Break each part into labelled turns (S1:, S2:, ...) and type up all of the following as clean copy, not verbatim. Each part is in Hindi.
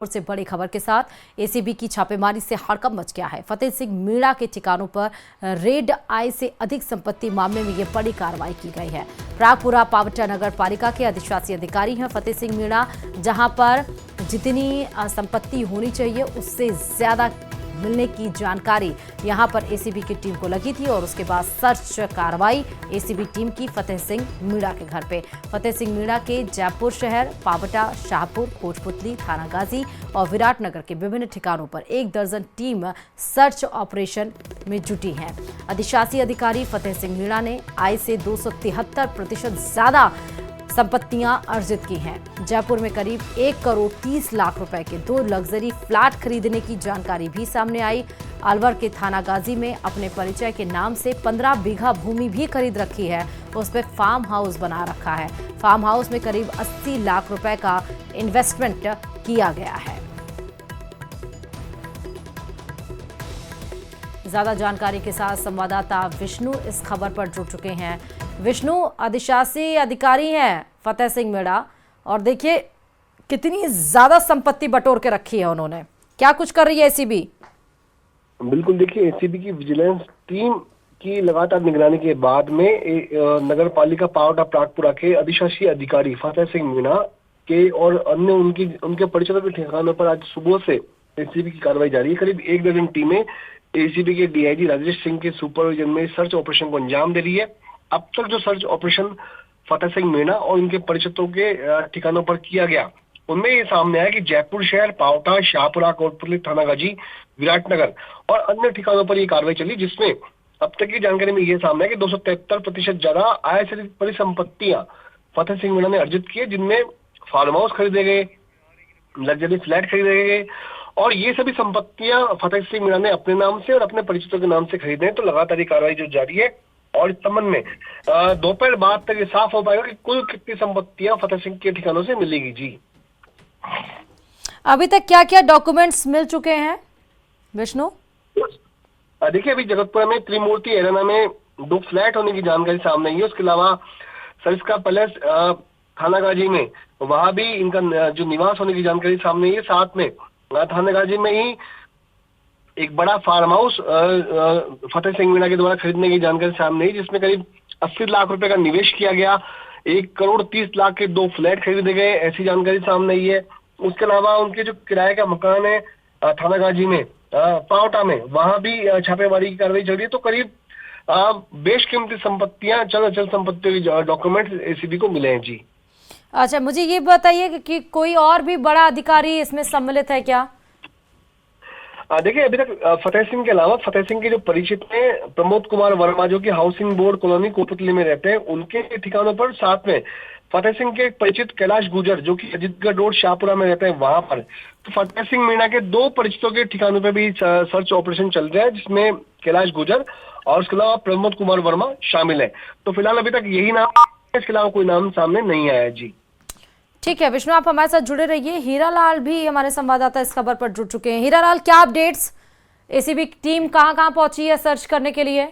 S1: और से बड़ी खबर के साथ एसीबी की छापेमारी से हड़कंप मच गया है। फतेह सिंह मीणा के ठिकानों पर रेड आय से अधिक संपत्ति मामले में ये बड़ी कार्रवाई की गई है। प्रागपुरा पावटा नगर पालिका के अधिशासी अधिकारी हैं फतेह सिंह मीणा, जहां पर जितनी संपत्ति होनी चाहिए उससे ज्यादा मिलने की जानकारी यहां पर एसीबी की टीम को लगी थी और उसके बाद सर्च कार्रवाई एसीबी टीम की फतेह सिंह मीणा के घर पे। फतेह सिंह मीणा के जयपुर शहर, पावटा, शाहपुर, कोटपुतली, थानागाजी और विराटनगर के विभिन्न ठिकानों पर 1 दर्जन टीम सर्च ऑपरेशन में जुटी है। अधिशासी अधिकारी फतेह सिंह मीणा ने आय से 273% ज्यादा संपत्तियां अर्जित की हैं। जयपुर में करीब 1 करोड़ 30 लाख रुपए के 2 लग्जरी फ्लैट खरीदने की जानकारी भी सामने आई। अलवर के थानागाजी में अपने परिचय के नाम से 15 बीघा भूमि भी खरीद रखी है। उस पर फार्म हाउस बना रखा है। फार्म हाउस में करीब 80 लाख रुपए का इन्वेस्टमेंट किया गया है। ज्यादा जानकारी के साथ संवाददाता विष्णु इस खबर पर जुड़ चुके हैं। विष्णु, अधिशासी अधिकारी हैं फतेह सिंह मीणा और देखिए कितनी ज्यादा संपत्ति बटोर के रखी है उन्होंने, क्या कुछ कर रही है एसीबी?
S2: बिल्कुल, देखिए एसीबी की विजिलेंस टीम की लगातार निगरानी के बाद में नगर पालिका पावटा प्रागपुरा के अधिशासी अधिकारी फतेह सिंह मीणा के और अन्य उनके परिचितों के ठिकानों पर आज सुबह से एसीबी की कार्रवाई जारी है। करीब 1 दर्जन टीमें एसीबी के डीआईजी राजेश सिंह के सुपरविजन में सर्च ऑपरेशन को अंजाम दे रही है। अब तक जो सर्च ऑपरेशन फतेह सिंह मीणा और उनके परिचितों के ठिकानों पर किया गया, उनमें ये सामने आया कि जयपुर शहर, पावटा, शाहपुरा, कोटपुतली, थानागाजी, विराटनगर और अन्य ठिकानों पर ये कार्रवाई चली, जिसमें अब तक की जानकारी में ये सामने है कि 273% ज्यादा आय से परिसंपत्तियां फतेह सिंह मीणा ने अर्जित की है, जिनमें फार्म हाउस खरीदे गए, लग्जरी फ्लैट खरीदे गए और ये सभी संपत्तियां फतेह सिंह मीणा ने अपने नाम से और अपने परिचितों के नाम से खरीदे हैं। तो लगातार ये कार्रवाई जो जारी है और इस संबंध में दोपहर बाद तक ये साफ हो पाएगा कि कुल कितनी संपत्तियां फतेह सिंह के ठिकानों से मिलेगी। जी,
S1: अभी तक क्या क्या डॉक्यूमेंट्स मिल चुके हैं विष्णु?
S2: देखिए, अभी जगतपुरा में त्रिमूर्ति एरेना में 2 फ्लैट होने की जानकारी सामने आई है। उसके अलावा सरिस्का पैलेस थानागाजी में वहां भी इनका जो निवास होने की जानकारी सामने आई है। साथ में थानागाजी में ही एक बड़ा फार्म हाउस फतेह सिंह मीणा के द्वारा खरीदने की जानकारी सामने आई, जिसमें करीब 80 लाख रुपए का निवेश किया गया। 1 करोड़ 30 लाख के 2 फ्लैट खरीदे गए, ऐसी जानकारी सामने आई है। उसके अलावा उनके जो किराए का मकान है थानागाजी में, पावटा में, वहां भी छापेमारी की कार्रवाई चल रही है। तो करीब बेशकीमती संपत्तियां, चल संपत्तियों के डॉक्यूमेंट एसीबी को मिले हैं। जी,
S1: अच्छा, मुझे ये बताइए कि कोई और भी बड़ा अधिकारी इसमें सम्मिलित है क्या?
S2: देखिए, अभी तक फतेह सिंह के अलावा फतेह सिंह के जो परिचित हैं प्रमोद कुमार वर्मा, जो कि हाउसिंग बोर्ड कॉलोनी कोटपुतली में रहते हैं, उनके ठिकानों पर, साथ में फतेह सिंह के परिचित कैलाश गुजर, जो कि अजीतगढ़ रोड शाहपुरा में रहते हैं, वहां पर। तो फतेह सिंह मीणा के 2 परिचितों के ठिकानों पर भी सर्च ऑपरेशन चल रहा है, जिसमें कैलाश गुजर और उसके अलावा प्रमोद कुमार वर्मा शामिल है। तो फिलहाल अभी तक यही नाम है, इसके अलावा कोई नाम सामने नहीं आया है। जी,
S1: ठीक है विष्णु, आप हमारे साथ जुड़े रहिए। हीरालाल भी हमारे संवाददाता इस खबर पर जुड़ चुके हैं। हीरालाल, क्या अपडेट्स? एसीबी टीम कहां कहां पहुंची है सर्च करने के लिए?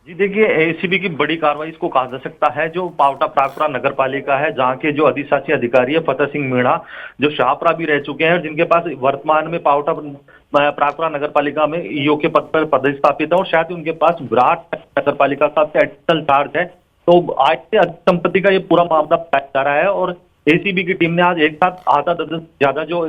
S3: जी देखिए, एसीबी की बड़ी कार्रवाई इसको कहा जा सकता है, जो पावटा प्रागपुरा नगर पालिका है, जहां के जो अधिशासी अधिकारी है फतेह सिंह मीणा, जो शाहपुरा भी रह चुके हैं, जिनके पास वर्तमान में पावटा प्रागपुरा नगर पालिका में ईओ के पद पर पदस्थापित है और शायद उनके पास विराट नगर पालिका का एडिशनल चार्ज है। तो आज से अधिक संपत्ति का ये पूरा मामला बताया जा रहा है और एसीबी की टीम ने आज एक साथ आधा दर्जन ज्यादा जो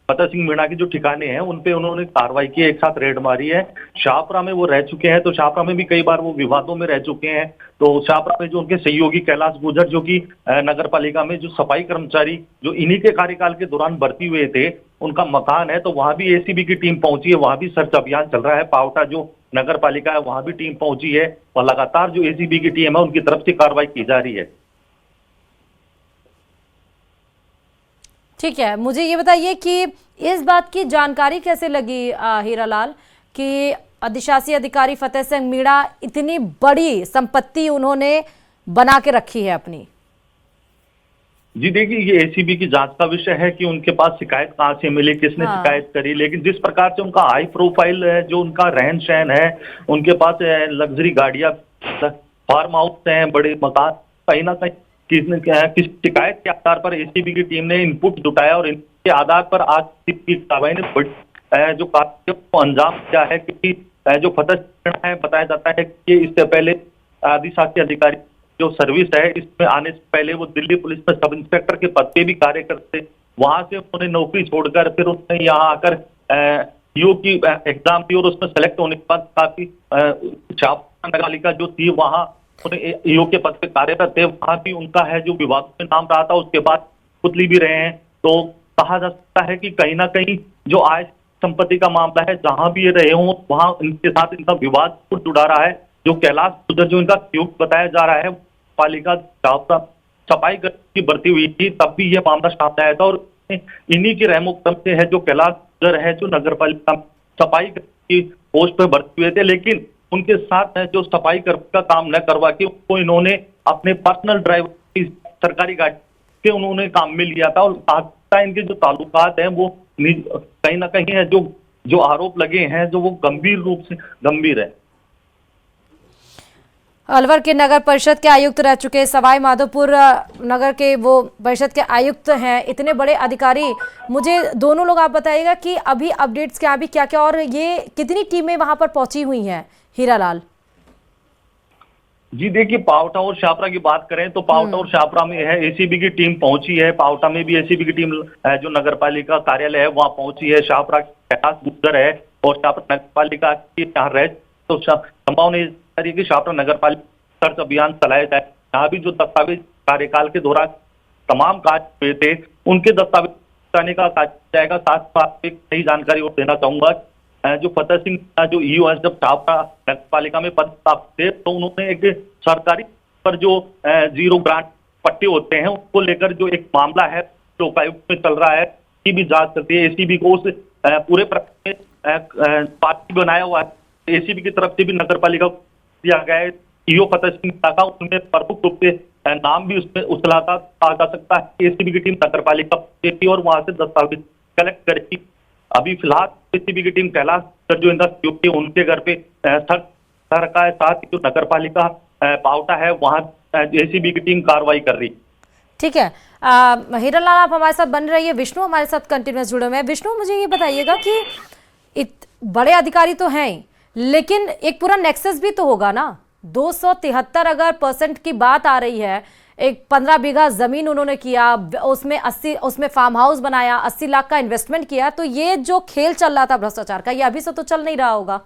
S3: फतेह सिंह मीणा के जो ठिकाने हैं उन पे उन्होंने कार्रवाई की, एक साथ रेड मारी है। शाहपुरा में वो रह चुके हैं, तो शाहपुरा में भी कई बार वो विवादों में रह चुके हैं। तो शाहपुरा में जो उनके सहयोगी कैलाश गुजर, जो कि नगर पालिका में जो सफाई कर्मचारी जो इन्हीं के कार्यकाल के दौरान भर्ती हुए थे, उनका मकान है, तो वहां भी एसीबी की टीम पहुंची है, वहां भी सर्च अभियान चल रहा है। पावटा जो नगर पालिका है वहां भी टीम पहुंची है और लगातार जो एसीबी की टीम है उनकी तरफ से कार्रवाई की जा रही है।
S1: ठीक है, मुझे ये बताइए कि इस बात की जानकारी कैसे लगी हीरालाल कि अधिशासी अधिकारी फतेह सिंह मीणा इतनी बड़ी संपत्ति उन्होंने बना के रखी है अपनी?
S3: जी देखिए, ये एसीबी की जांच का विषय है कि उनके पास शिकायत कहां से मिली, किसने शिकायत करी, लेकिन जिस प्रकार से उनका हाई प्रोफाइल है, जो उनका रहन सहन है, उनके पास लग्जरी गाड़ियां, फार्म हाउस हैं, बड़े मकान, कहीं ना कहीं किस शिकायत के आधार पर एसीबी की टीम ने इनपुट जुटाया और के आधार पर आज की कार्रवाई ने जो कार्य को अंजाम दिया है, क्योंकि जो फतेह सिंह है, बताया जाता है कि इससे पहले अधिशासी अधिकारी जो सर्विस है इसमें आने से पहले वो दिल्ली पुलिस में सब इंस्पेक्टर के पद पे भी कार्य करते। वहां से उन्होंने नौकरी छोड़कर फिर उन्होंने यहाँ आकर ईओ की एग्जाम दी और उसमें सेलेक्ट होने के बाद काफी छापा नगर पालिका जो थी वहां उन्हें ईओ के पद पे कार्यरत थे, वहां भी उनका है जो विभाग में नाम रहा था। उसके बाद पुतली भी रहे हैं, तो कहा जा सकता है कि कहीं ना कहीं जो आय संपत्ति का मामला है, जहां भी ये रहे हों वहां इनके साथ इनका विवाद जुड़ा रहा है। जो कैलाश गुर्जर जो इनका सहयोग बताया जा रहा है, पालिका सफाई की भर्ती हुई थी तब भी यह मामला सामने आया था और इन्हीं के रहमोक्रम से है जो कैलाश गुर्जर है जो नगर पालिका सफाई की पोस्ट पर भर्ती हुए थे, लेकिन उनके साथ जो सफाई का काम न करवा के उनको इन्होंने अपने पर्सनल ड्राइवर सरकारी गाड़ी के उन्होंने काम में लिया था। और इनके जो ताल्लुकात हैं वो कहीं ना कहीं है जो आरोप लगे हैं जो वो गंभीर रूप से गंभीर है।
S1: अलवर के नगर परिषद के आयुक्त रह चुके सवाई माधोपुर नगर के वो परिषद के आयुक्त हैं, इतने बड़े अधिकारी, मुझे दोनों लोग आप बताइएगा कि अभी अपडेट्स क्या, अभी क्या क्या और ये कितनी टीमें वहां पर पहुंची हुई हैं? हीरालाल
S3: जी देखिए, पावटा और शाहपुरा की बात करें तो पावटा और शाहपुरा में है एसीबी की टीम पहुंची है। पावटा में भी एसीबी की टीम जो नगर पालिका कार्यालय है वहां पहुंची है। शाहपुरा कैलाश गुर्जर है और शाहपुरा नगर पालिका की यहाँ रह तो संभव नहीं कि शाहपुरा नगर पालिका सर्च अभियान चलाया जाए। यहाँ भी जो दस्तावेज कार्यकाल के दौरान तमाम कार्य हुए थे उनके दस्तावेज कराने का कार्य जाएगा। साथ साथ एक नई जानकारी और देना चाहूंगा, जो फतेह सिंह जो ईओ जब शाहपुरा नगर पालिका में पद थे तो उन्होंने एक सरकारी पर जो जीरो ग्रांट पट्टे होते हैं उसको लेकर जो एक मामला है लोकायुक्त में चल रहा है की भी जांच करती है। एसीबी को उस पूरे प्रकरण पार्टी बनाया हुआ है। एसीबी की तरफ से भी नगर पालिका को दिया गया है ईओ फतेह सिंह का, उसमें प्रमुख रूप से नाम भी उसमें उछलाता कहा जा सकता है। एसीबी की टीम नगर पालिका और वहां से दस्तावेज कलेक्ट करेगी। अभी फिलहाल एसीबी की टीम कैलाश जो इनका सहयोग उनके घर पे रखा है, साथ ही जो नगर पालिका पावटा है वहां एसीबी की टीम कार्रवाई कर रही।
S1: ठीक है, हीरालाल आप हमारे साथ बन रही है, विष्णु हमारे साथ कंटिन्यूस जुड़े हुए हैं। विष्णु मुझे ये बताइएगा कि बड़े अधिकारी तो हैं लेकिन एक पूरा नेक्सस भी तो होगा ना। 273 अगर % की बात आ रही है, एक 15 बीघा जमीन उन्होंने किया, उसमें फार्म हाउस बनाया, 80 लाख का इन्वेस्टमेंट किया, तो ये जो खेल चल रहा था भ्रष्टाचार का, ये अभी से तो चल नहीं रहा होगा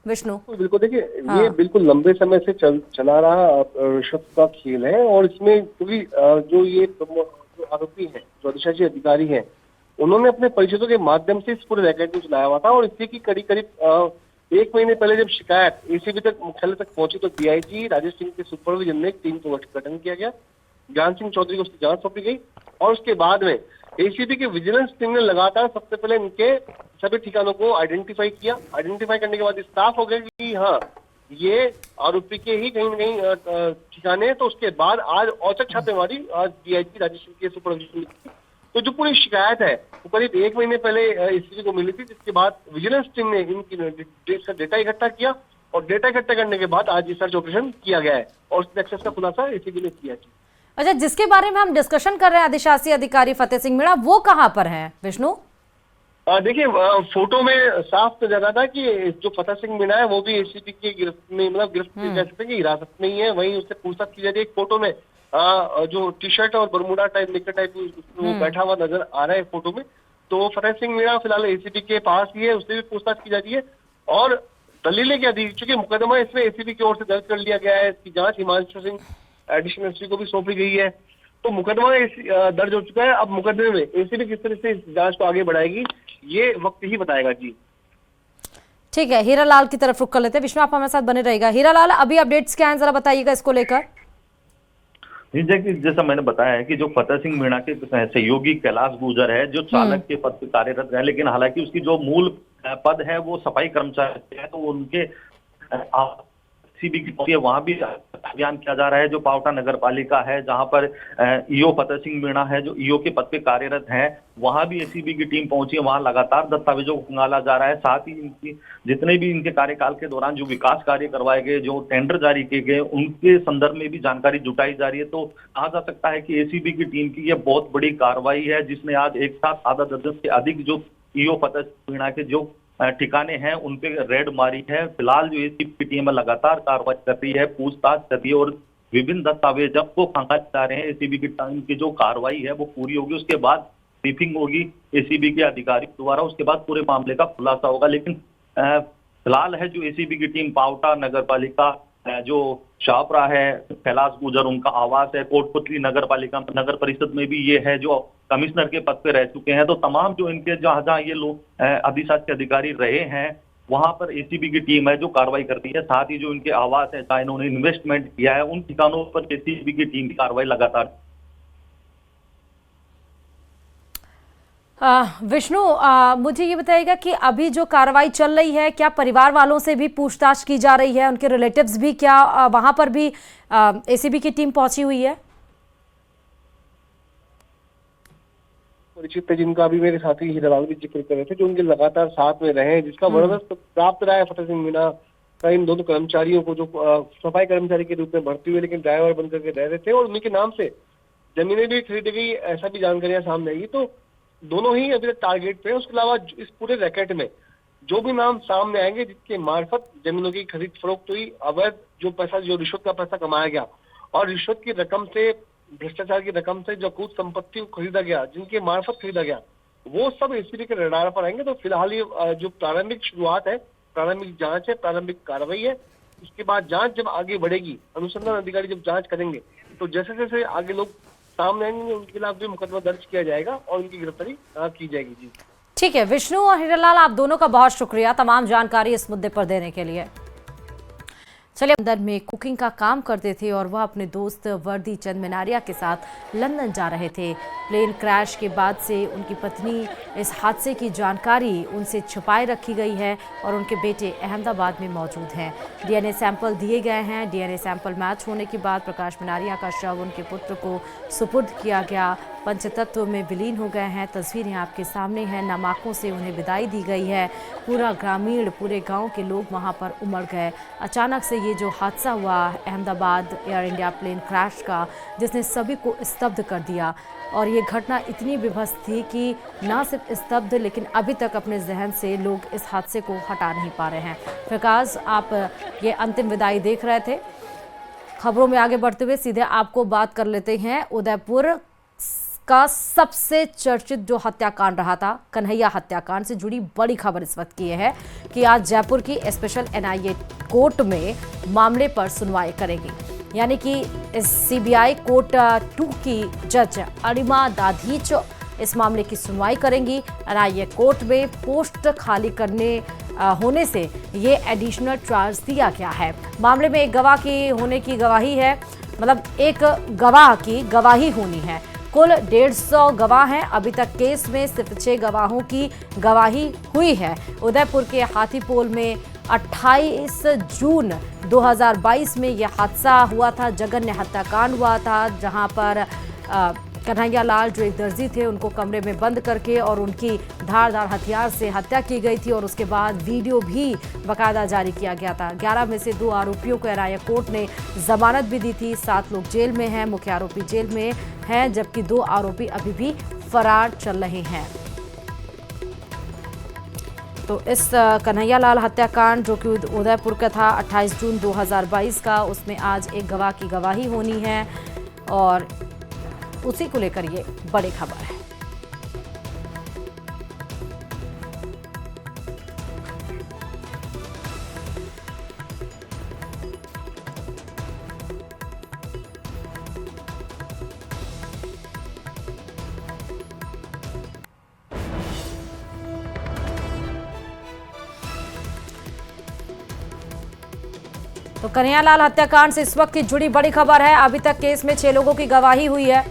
S1: विष्णु?
S2: बिल्कुल देखिए, ये बिल्कुल लंबे समय से चला रहा रिश्वत का खेल है। और इसमें क्योंकि जो ये जो आरोपी है, जो अधिशासी अधिकारी है, उन्होंने अपने परिचितों के माध्यम से इस पूरे रैकेट को चलाया हुआ था। और इसी की करीब 1 महीने पहले जब शिकायत एसीबी तक मुख्यालय तक पहुंची तो डीआईजी राजेश सिंह के सुपरविजन में एक टीम को गठन किया गया। ज्ञान सिंह चौधरी को उसकी जांच सौंपी गई और उसके बाद में एसीबी की विजिलेंस टीम ने लगातार सबसे पहले इनके सभी ठिकानों को आइडेंटिफाई किया। आइडेंटिफाई करने के बाद साफ हो गया कि हाँ ये आरोपी के ही कहीं न कहीं ठिकाने। तो उसके बाद आज औचक छापेमारी आज डीआईजी राजेश सिंह के सुपरविजन में, तो जो पूरी शिकायत है वो करीब 1 महीने पहले एसीबी को मिली थी, जिसके बाद विजिलेंस टीम ने इनकी डेटा इकट्ठा किया और डेटा इकट्ठा करने के बाद आज ये सर्च ऑपरेशन किया गया है और नेक्सस का खुलासा एसीबी ने किया।
S1: अच्छा, जिसके बारे में हम डिस्कशन कर रहे हैं अधिशासी अधिकारी फतेह सिंह मीणा, वो कहाँ पर है विष्णु?
S2: देखिए, फोटो में साफ तो जगह था कि जो फतेह सिंह मीणा है वो भी एसीबी की गिरफ्त में, मतलब गिरफ्त कह सकते हैं कि हिरासत में ही है। वहीं उससे पूछताछ की जा रही है। एक फोटो में जो टी शर्ट और बरमूडा टाइप निकर टाइप बैठा हुआ नजर आ रहा है फोटो में। तो फतेह सिंह मीणा फिलहाल एसीबी के पास ही है, उससे भी पूछताछ की जा रही है। और दलीलें क्या दी, चूंकि मुकदमा इसमें एसीबी की ओर से दर्ज कर लिया गया है, इसकी जांच हिमांशु सिंह एडिशनल एसपी को भी सौंपी गई है। तो मुकदमा दर्ज हो चुका है। अब मुकदमे में एसीबी किस तरह से इस जांच को आगे बढ़ाएगी ये वक्त ही बताएगा। जी
S1: ठीक है, हीरालाल की तरफ रुख कर लेते हैं। विष्णु आप हमारे साथ बने रहेगा। हीरालाल, अभी अपडेट्स क्या हैं, जरा बताइएगा इसको लेकर।
S3: जैसा मैंने बताया है कि जो फतेह सिंह मीणा के सहयोगी कैलाश गुर्जर है जो चालक के पद पर कार्यरत है, लेकिन हालांकि उसकी जो मूल पद है वो सफाई कर्मचारी है, तो उनके एसीबी की पहुंची है वहां भी अभियान किया जा रहा है। जो पावटा नगर पालिका है जहां पर ईओ फतेह सिंह मीणा है जो ईओ के पद पे कार्यरत हैं, वहां भी एसीबी की टीम पहुंची है। वहां लगातार दस्तावेजों को खंगाला जा रहा है। साथ ही इनकी जितने भी इनके कार्यकाल के दौरान जो विकास कार्य करवाए गए, जो टेंडर जारी किए गए, उनके संदर्भ में भी जानकारी जुटाई जा रही है। तो कहा जा सकता है कि एसीबी की टीम की यह बहुत बड़ी कार्रवाई है, जिसने आज एक साथ आधा दर्जन से अधिक जो ईओ फतेह सिंह मीणा के जो ठिकाने हैं उन पे रेड मारी है। फिलहाल जो एसीबी की टीम लगातार कार्रवाई कर रही है, पूछताछ कर रही है और विभिन्न दस्तावेज जब को खंगाले जा रहे हैं। एसीबी की टीम की जो कार्रवाई है वो पूरी होगी, उसके बाद ब्रीफिंग होगी एसीबी के अधिकारियों द्वारा, उसके बाद पूरे मामले का खुलासा होगा। लेकिन फिलहाल है जो एसीबी की टीम पावटा नगर पालिका जो शाहपुरा है, कैलाश गुजर उनका आवास है, कोटपुतली नगर पालिका नगर परिषद में भी ये है जो कमिश्नर के पद पे रह चुके हैं। तो तमाम जो इनके जहां जहां ये लोग अधिशासी अधिकारी रहे हैं वहां पर एसीबी की टीम है जो कार्रवाई करती है। साथ ही जो इनके आवास है, चाहे इन्होंने इन्वेस्टमेंट किया है, उन ठिकानों पर एसीबी की टीम की कार्रवाई लगातार।
S1: विष्णु, मुझे ये बताइएगा कि अभी जो कार्रवाई चल रही है, क्या परिवार वालों से भी पूछताछ की जा रही है? उनके रिलेटिव्स भी, क्या वहां पर भी एसीबी की टीम पहुंची हुई है?
S2: परिचित थे जिनका अभी मेरे साथी हीरालाल भी जिक्र कर रहे थे, जो उनके लगातार साथ में रहे, जिसका वर्णन प्राप्त रहा है फतेह सिंह मीणा का इन दोनों कर्मचारियों को, जो सफाई कर्मचारी के रूप में भर्ती हुए लेकिन ड्राइवर बनकर के रह रहे थे और उनके नाम से जमीनें भी खरीदी गई, ऐसा भी जानकारियां सामने आई। तो दोनों ही अभी तक टारगेट पे है। उसके अलावा इस पूरे रैकेट में जो भी नाम सामने आएंगे जिसके मार्फत जमीनों की खरीद फरोख्त हुई, अवैध जो पैसा, जो रिश्वत का पैसा कमाया गया और रिश्वत की रकम से, भ्रष्टाचार की रकम से जो कुछ संपत्ति को खरीदा गया, जिनके मार्फत खरीदा गया, वो सब एसीबी के रडार पर आएंगे। तो फिलहाल ये जो प्रारंभिक शुरुआत है, प्रारंभिक जांच है, प्रारंभिक कार्रवाई है। उसके बाद जांच जब आगे बढ़ेगी, अनुसंधान अधिकारी जब जांच करेंगे, तो जैसे जैसे आगे लोग सामने आएंगे उनके खिलाफ भी मुकदमा दर्ज किया जाएगा और उनकी गिरफ्तारी की जाएगी। जी
S1: ठीक है विष्णु और हीरालाल, आप दोनों का बहुत शुक्रिया तमाम जानकारी इस मुद्दे पर देने के लिए। चलिए, अंदर में कुकिंग का काम करते थे और वह अपने दोस्त वर्दी चंद मिनारिया के साथ लंदन जा रहे थे। प्लेन क्रैश के बाद से उनकी पत्नी इस हादसे की जानकारी उनसे छुपाए रखी गई है और उनके बेटे अहमदाबाद में मौजूद हैं। डीएनए सैंपल दिए गए हैं। डीएनए सैंपल मैच होने के बाद प्रकाश मिनारिया का शव उनके पुत्र को सुपुर्द किया गया। पंचतत्व में विलीन हो गए हैं। तस्वीरें आपके सामने हैं। नामाकों से उन्हें विदाई दी गई है। पूरा ग्रामीण, पूरे गांव के लोग वहां पर उमड़ गए। अचानक से ये जो हादसा हुआ Ahmedabad Air India plane crash का, जिसने सभी को स्तब्ध कर दिया, और ये घटना इतनी विभत्स थी कि ना सिर्फ स्तब्ध, लेकिन अभी तक अपने जहन से लोग इस हादसे को हटा नहीं पा रहे हैं। प्रकाश, आप ये अंतिम विदाई देख रहे थे। खबरों में आगे बढ़ते हुए सीधे आपको बात कर लेते हैं। उदयपुर का सबसे चर्चित जो हत्याकांड रहा था, कन्हैया हत्याकांड से जुड़ी बड़ी खबर इस वक्त ये है कि आज जयपुर की स्पेशल एनआईए कोर्ट में मामले पर सुनवाई करेगी। यानी कि इस सीबीआई कोर्ट 2 की जज अरिमा दाधीच इस मामले की सुनवाई करेंगी। एनआईए कोर्ट में पोस्ट खाली करने होने से ये एडिशनल चार्ज दिया गया है। मामले में एक गवाह की होने की गवाही है, मतलब एक गवाह की गवाही होनी है। कुल 150 गवाह हैं। अभी तक केस में सिर्फ 6 गवाहों की गवाही हुई है। उदयपुर के हाथीपोल में 28 जून 2022 में यह हादसा हुआ था। जघन्य हत्याकांड हुआ था, जहां पर कन्हैया लाल जो एक दर्जी थे उनको कमरे में बंद करके और उनकी धारदार हथियार से हत्या की गई थी और उसके बाद वीडियो भी बाकायदा जारी किया गया था। 11 में से 2 आरोपियों को एनआईए कोर्ट ने जमानत भी दी थी। 7 लोग जेल में हैं। मुख्य आरोपी जेल में हैं, जबकि 2 आरोपी अभी भी फरार चल रहे हैं। तो इस कन्हैया लाल हत्याकांड जो कि उदयपुर का था 28 जून 2022 का, उसमें आज एक गवाह की गवाही होनी है और उसी को लेकर ये बड़ी खबर है। तो कन्हैया लाल हत्याकांड से इस वक्त की जुड़ी बड़ी खबर है। अभी तक केस में 6 लोगों की गवाही हुई है।